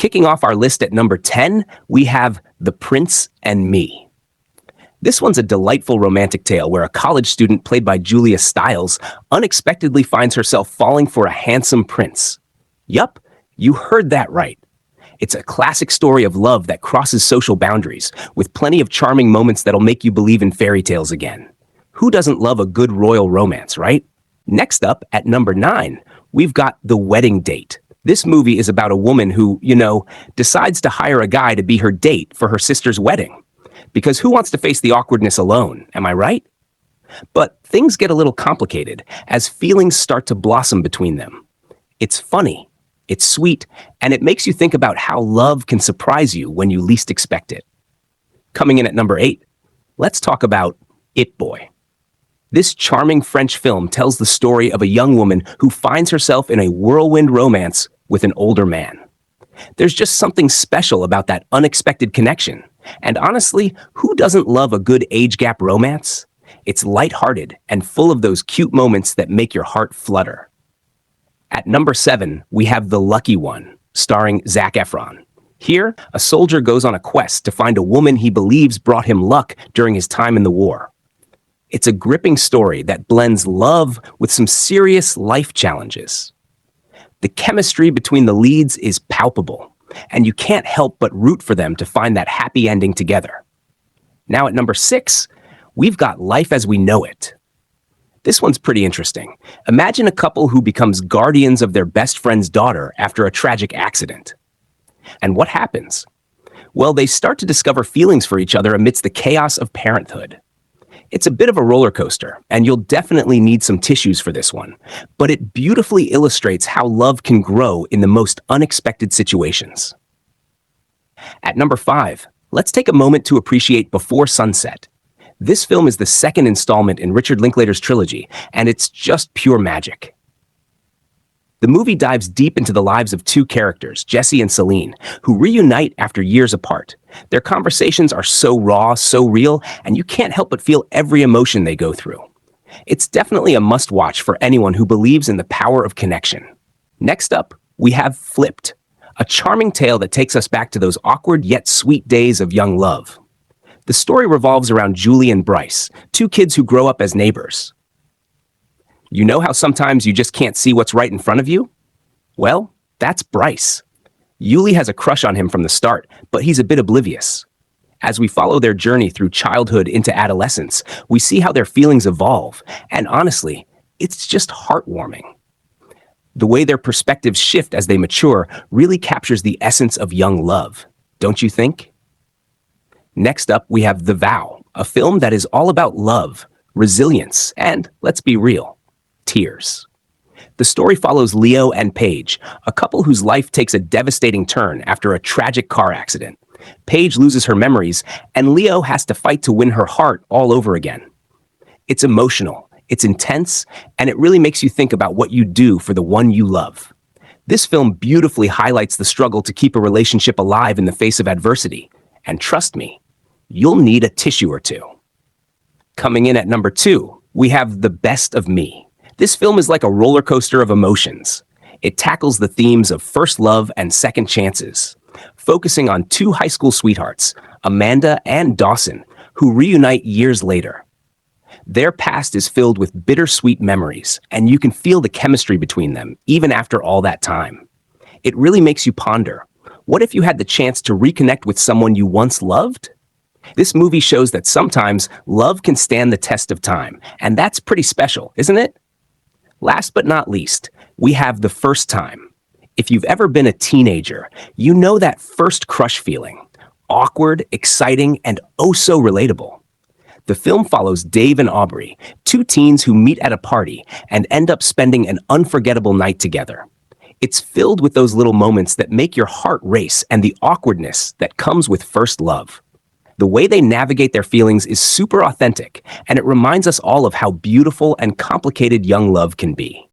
Kicking off our list at number 10, we have The Prince and Me. This one's a delightful romantic tale where a college student played by Julia Stiles unexpectedly finds herself falling for a handsome prince. Yup, you heard that right. It's a classic story of love that crosses social boundaries, with plenty of charming moments that'll make you believe in fairy tales again. Who doesn't love a good royal romance, right? Next up, at number 9, we've got The Wedding Date. This movie is about a woman who, decides to hire a guy to be her date for her sister's wedding. Because who wants to face the awkwardness alone, am I right? But things get a little complicated as feelings start to blossom between them. It's funny, it's sweet, and it makes you think about how love can surprise you when you least expect it. Coming in at number 8, let's talk about It Boy. This charming French film tells the story of a young woman who finds herself in a whirlwind romance with an older man. There's just something special about that unexpected connection. And honestly, who doesn't love a good age gap romance? It's lighthearted and full of those cute moments that make your heart flutter. At number 7, we have The Lucky One, starring Zac Efron. Here, a soldier goes on a quest to find a woman he believes brought him luck during his time in the war. It's a gripping story that blends love with some serious life challenges. The chemistry between the leads is palpable, and you can't help but root for them to find that happy ending together. Now at number 6, we've got Life as We Know It. This one's pretty interesting. Imagine a couple who becomes guardians of their best friend's daughter after a tragic accident. And what happens? Well, they start to discover feelings for each other amidst the chaos of parenthood. It's a bit of a roller coaster, and you'll definitely need some tissues for this one, but it beautifully illustrates how love can grow in the most unexpected situations. At number 5, let's take a moment to appreciate Before Sunset. This film is the second installment in Richard Linklater's trilogy, and it's just pure magic. The movie dives deep into the lives of two characters, Jesse and Celine, who reunite after years apart. Their conversations are so raw, so real, and you can't help but feel every emotion they go through. It's definitely a must-watch for anyone who believes in the power of connection. Next up, we have Flipped, a charming tale that takes us back to those awkward yet sweet days of young love. The story revolves around Julie and Bryce, two kids who grow up as neighbors. You know how sometimes you just can't see what's right in front of you? Well, that's Bryce. Yuli has a crush on him from the start, but he's a bit oblivious. As we follow their journey through childhood into adolescence, we see how their feelings evolve, and honestly, it's just heartwarming. The way their perspectives shift as they mature really captures the essence of young love, don't you think? Next up, we have The Vow, a film that is all about love, resilience, and, let's be real, tears. The story follows Leo and Paige, a couple whose life takes a devastating turn after a tragic car accident. Paige loses her memories, and Leo has to fight to win her heart all over again. It's emotional, it's intense, and it really makes you think about what you do for the one you love. This film beautifully highlights the struggle to keep a relationship alive in the face of adversity. And trust me, you'll need a tissue or two. Coming in at number 2, we have The Best of Me. This film is like a roller coaster of emotions. It tackles the themes of first love and second chances, focusing on two high school sweethearts, Amanda and Dawson, who reunite years later. Their past is filled with bittersweet memories, and you can feel the chemistry between them, even after all that time. It really makes you ponder, what if you had the chance to reconnect with someone you once loved? This movie shows that sometimes love can stand the test of time, and that's pretty special, isn't it? Last but not least, we have The First Time. If you've ever been a teenager, you know that first crush feeling. Awkward, exciting, and oh so relatable. The film follows Dave and Aubrey, two teens who meet at a party and end up spending an unforgettable night together. It's filled with those little moments that make your heart race and the awkwardness that comes with first love. The way they navigate their feelings is super authentic, and it reminds us all of how beautiful and complicated young love can be.